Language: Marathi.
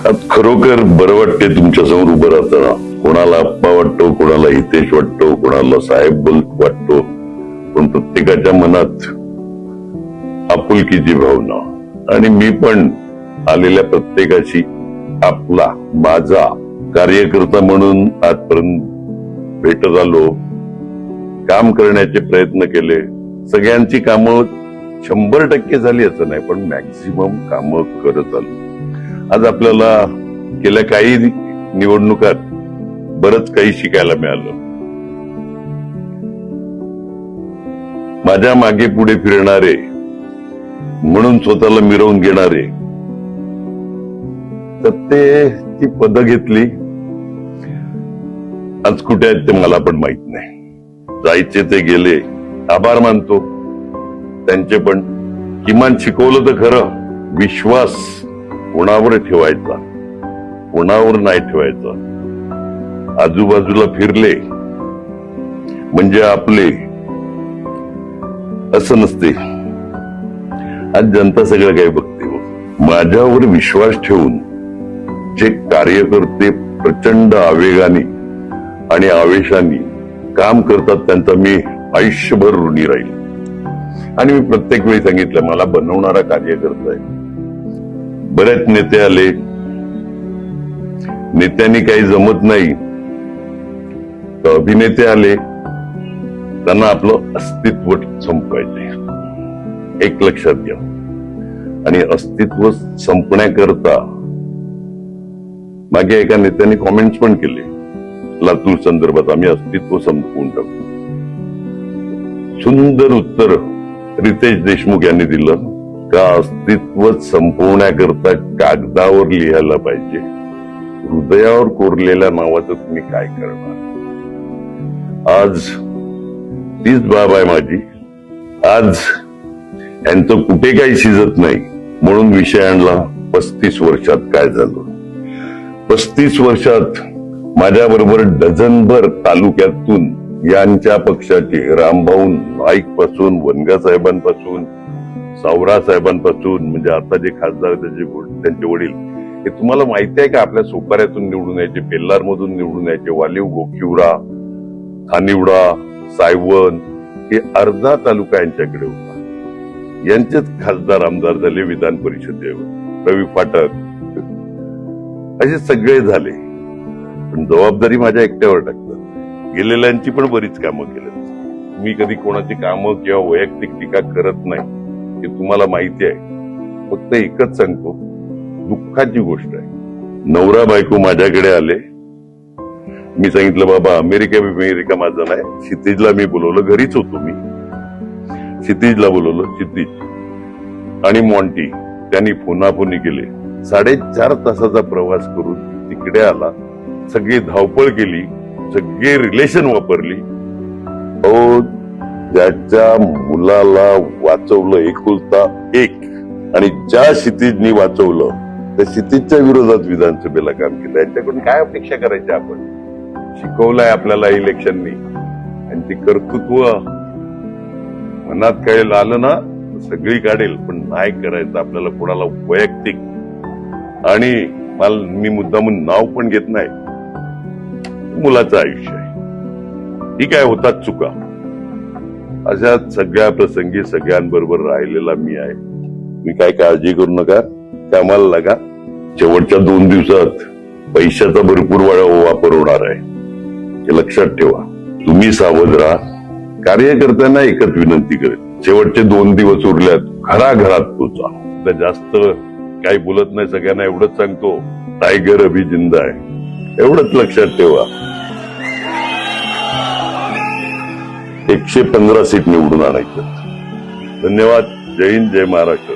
खरोखर बरं वाटते तुमच्या समोर उभं राहताना. कोणाला आप्पा वाटतो, कोणाला हितेश वाटतो, कोणाला साहेब वाटतो, पण प्रत्येकाच्या मनात आपुलकीची भावना. आणि मी पण आलेल्या प्रत्येकाशी आपला माझा कार्यकर्ता म्हणून आजपर्यंत भेटत आलो, काम करण्याचे प्रयत्न केले. सगळ्यांची कामं 100% झाली असं नाही, पण मॅक्सिमम कामं करत आलो. आज आपल्याला गेल्या काही निवडणुकात बरंच काही शिकायला मिळालं. माझ्या मागे पुढे फिरणारे, म्हणून स्वतःला मिरवून घेणारे, सत्तेची पद घेतली, आज कुठे आहेत ते मला पण माहित नाही. जायचे ते गेले, आभार मानतो त्यांचे. पण किमान शिकवलं तर खरं, विश्वास कोणावर ठेवायचा, कोणावर नाही ठेवायचा. आजूबाजूला फिरले म्हणजे आपले असं नसते. आज जनता सगळं काही बघते. माझ्यावर विश्वास ठेवून जे कार्यकर्ते प्रचंड आवेगाने आणि आवेशाने काम करतात त्यांचा मी आयुष्यभर ऋणी राहील. आणि मी प्रत्येक वेळी सांगितलं, मला बनवणारा कार्यकर्ता आहे. बरेच नेते आले, नेत्यांनी काही जमत नाही, अभिनेते आले, त्यांना आपलं अस्तित्व संपवायचे. एक लक्षात घ्या. आणि अस्तित्व संपण्याकरता मागे एका नेत्याने कॉमेंट्स पण केले लातूर संदर्भात, आम्ही अस्तित्व संपवून टाकू. सुंदर उत्तर रितेश देशमुख यांनी दिलं का अस्तित्व संपवण्याकरता कागदावर लिहायला पाहिजे, हृदयावर कोरलेल्या नावाचं तुम्ही काय करणार. आज तीच बाब आहे माझी. आज यांचं कुठे काही शिजत नाही म्हणून विषय आणला 35 वर्षात काय झालं. 35 वर्षात माझ्या बरोबर डझनभर तालुक्यातून यांच्या पक्षाचे रामभाऊ नाईक पासून, वनगा साहेबांपासून, सावरा साहेबांपासून, म्हणजे आता जे खासदार त्यांचे वडील, हे तुम्हाला माहिती आहे का आपल्या सोपाऱ्यातून निवडून यायचे, पेल्लार मधून निवडून यायचे. वालीव, गोखिवडा, खानिवडा, सायवन, हे अर्धा तालुका यांच्याकडे होता. यांचेच खासदार आमदार झाले विधान परिषदेवर. रवी फाटक, असे सगळे झाले. पण जबाबदारी माझ्या एकट्यावर टाकतात. गेलेल्यांची पण बरीच कामं केली. मी कधी कोणाची कामं किंवा वैयक्तिक टीका करत नाही, हे तुम्हाला माहिती आहे. फक्त एकच सांगतो, दुःखाची गोष्ट आहे, नवरा बायको माझ्याकडे आले. मी सांगितलं बाबा अमेरिका माझं नाही. क्षितिजला मी बोलवलं, घरीच होतो मी. क्षितिजला बोलवलं, क्षितिज आणि मॉन्टी, त्यांनी फोनाफोनी केले. 4.5 तासाचा प्रवास करून तिकडे आला. सगळी धावपळ केली, सगळे रिलेशन वापरली. ज्याच्या मुलाला वाचवलं एकुलता एक, आणि ज्या क्षितिजनी वाचवलं त्या क्षितिजच्या विरोधात विधानसभेला काम केलं. यांच्याकडून काय अपेक्षा करायची आपण. शिकवलंय आपल्याला इलेक्शननी, आणि ते कर्तृत्व मनात काय आलं ना सगळी काढेल, पण नाही करायचं आपल्याला कोणाला वैयक्तिक. आणि मी मुद्दामून नाव पण घेत नाही, मुलाचं आयुष्य आहे. ठीक आहे, होतात चुका. अशा सगळ्या प्रसंगी सगळ्यांबरोबर राहिलेला मी आहे. मी काय काळजी करू नका, कामाला लागा. शेवटच्या 2 दिवसात पैशाचा भरपूर वापर होणार आहे, हे लक्षात ठेवा. तुम्ही सावध राहा. कार्यकर्त्यांना एकच विनंती करेल, शेवटचे 2 दिवस उरल्यात, घराघरात पोचा. जास्त काही बोलत नाही, सगळ्यांना एवढंच सांगतो, टायगर अभी जिंदा आहे, एवढंच लक्षात ठेवा. 115 सीट निवडून आणायचं. धन्यवाद. जय हिंद, जय महाराष्ट्र.